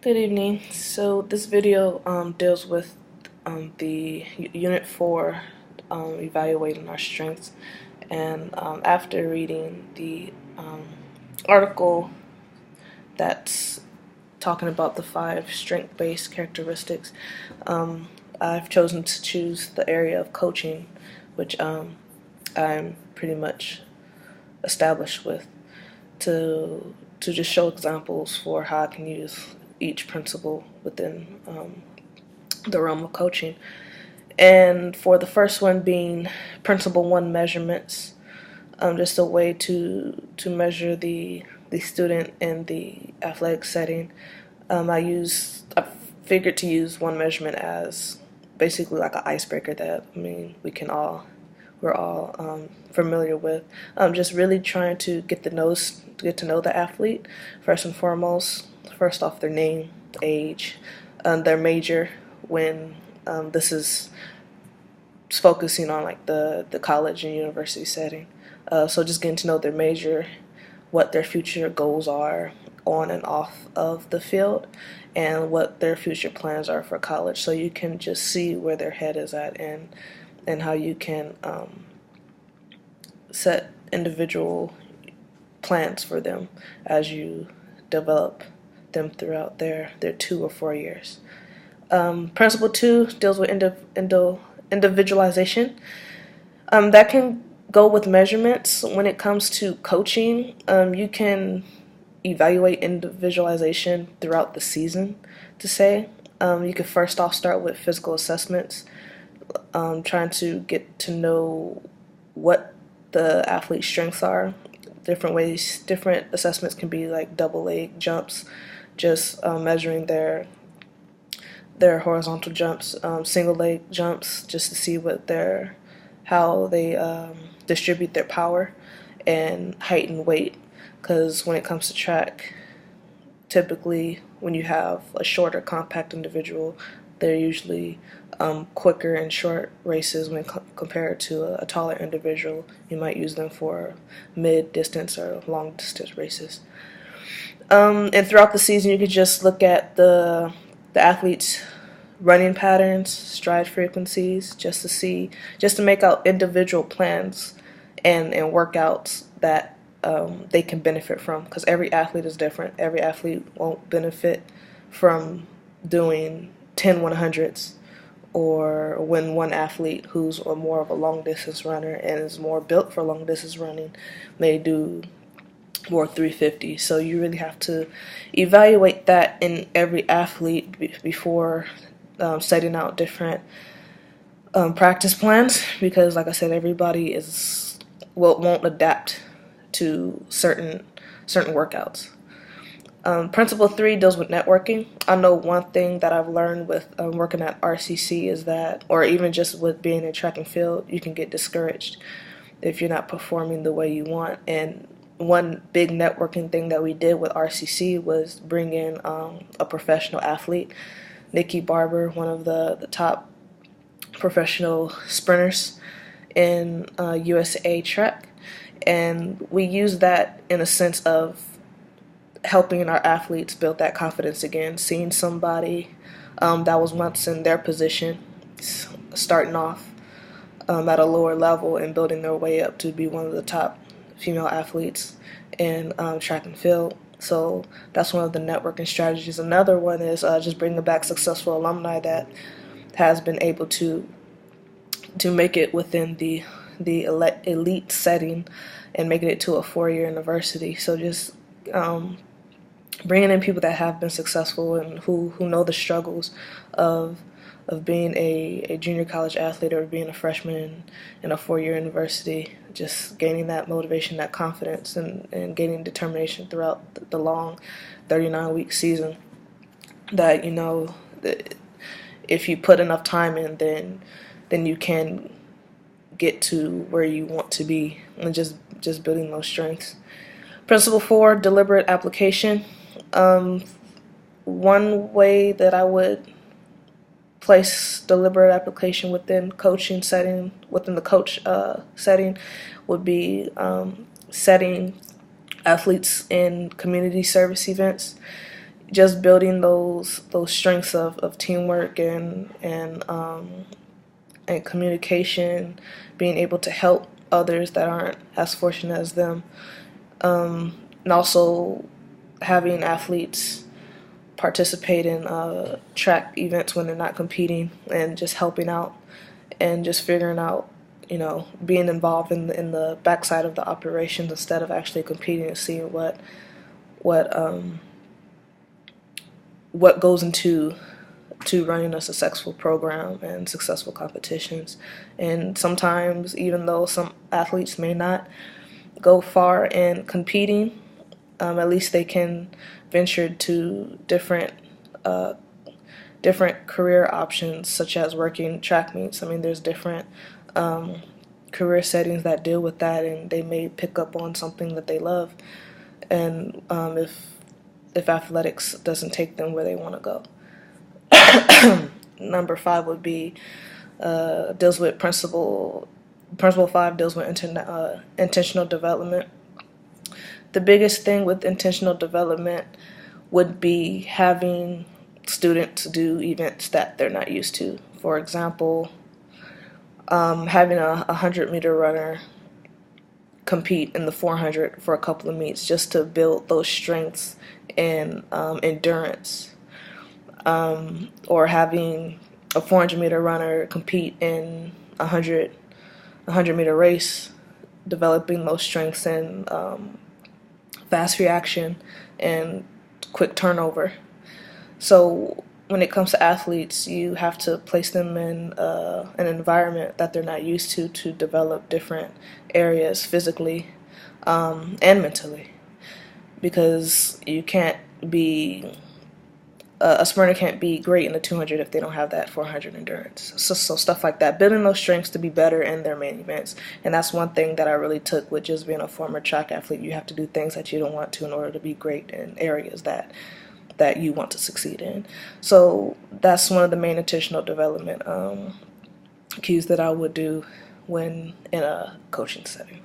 Good evening. So this video deals with the Unit 4, evaluating our strengths. And after reading the article that's talking about the 5 strength-based characteristics, I've chosen to choose the area of coaching, which I'm pretty much established with, to just show examples for how I can use each principle within the realm of coaching. And for the first one being Principle 1, measurements, just a way to measure the student in the athletic setting. I figured to use one measurement as basically like an icebreaker that we're all familiar with. Just really trying to get to know the athlete first and foremost. First off, their name, age, their major. When this is focusing on like the college and university setting. So just getting to know their major, what their future goals are on and off of the field, and what their future plans are for college. So you can just see where their head is at, and how you can set individual plans for them as you develop them throughout their 2 or 4 years. Principle 2 deals with individualization. That can go with measurements. When it comes to coaching, you can evaluate individualization throughout the season, to say. You could first off start with physical assessments, trying to get to know what the athlete's strengths are. Different assessments can be like double leg jumps, just measuring their horizontal jumps, single leg jumps, just to see how they distribute their power, and height and weight. Because when it comes to track, typically when you have a shorter, compact individual, they're usually quicker in short races when compared to a taller individual. You might use them for mid-distance or long-distance races. And throughout the season, you could just look at the athletes' running patterns, stride frequencies, just to make out individual plans and workouts that they can benefit from, because every athlete is different. Every athlete won't benefit from doing 10 100s, or when one athlete who's more of a long distance runner and is more built for long distance running may do more 350. So you really have to evaluate that in every athlete before setting out different practice plans, because like I said, everybody won't adapt to certain workouts. Principle 3 deals with networking. I know one thing that I've learned with working at RCC is that, or even just with being in track and field, you can get discouraged if you're not performing the way you want. And one big networking thing that we did with RCC was bring in a professional athlete, Nikki Barber, one of the top professional sprinters in USA track. And we used that in a sense of helping our athletes build that confidence again, seeing somebody that was once in their position, starting off at a lower level and building their way up to be one of the top female athletes in track and field. So that's one of the networking strategies. Another one is just bringing back successful alumni that has been able to make it within the elite setting and making it to a 4-year university. So just bringing in people that have been successful and who know the struggles of being a junior college athlete or being a freshman in a 4-year university, just gaining that motivation, that confidence, and gaining determination throughout the long 39-week season. That that if you put enough time in, then you can get to where you want to be, and just building those strengths. Principle 4, deliberate application. One way that I would place deliberate application within coaching setting, within the coach setting, would be setting athletes in community service events. just building those strengths of teamwork and communication, being able to help others that aren't as fortunate as them, and also having athletes participate in track events when they're not competing, and just helping out and just figuring out, being involved in the backside of the operations instead of actually competing, and seeing what what goes into running a successful program and successful competitions. And sometimes, even though some athletes may not go far in competing, at least they can venture to different career options, such as working track meets. I mean, there's different career settings that deal with that, and they may pick up on something that they love. And if athletics doesn't take them where they want to go. Number 5 would be deals with principle 5 deals with intentional development. The biggest thing with intentional development would be having students do events that they're not used to. For example, having a 100-meter runner compete in the 400 for a couple of meets, just to build those strengths and endurance. Or having a 400-meter runner compete in a 100-meter race, developing those strengths in fast reaction and quick turnover. So when it comes to athletes, you have to place them in an environment that they're not used to develop different areas physically and mentally, because you can't be a sprinter can't be great in the 200 if they don't have that 400 endurance. So stuff like that, building those strengths to be better in their main events. And that's one thing that I really took with just being a former track athlete. You have to do things that you don't want to in order to be great in areas that you want to succeed in. So that's one of the main intentional development keys that I would do when in a coaching setting.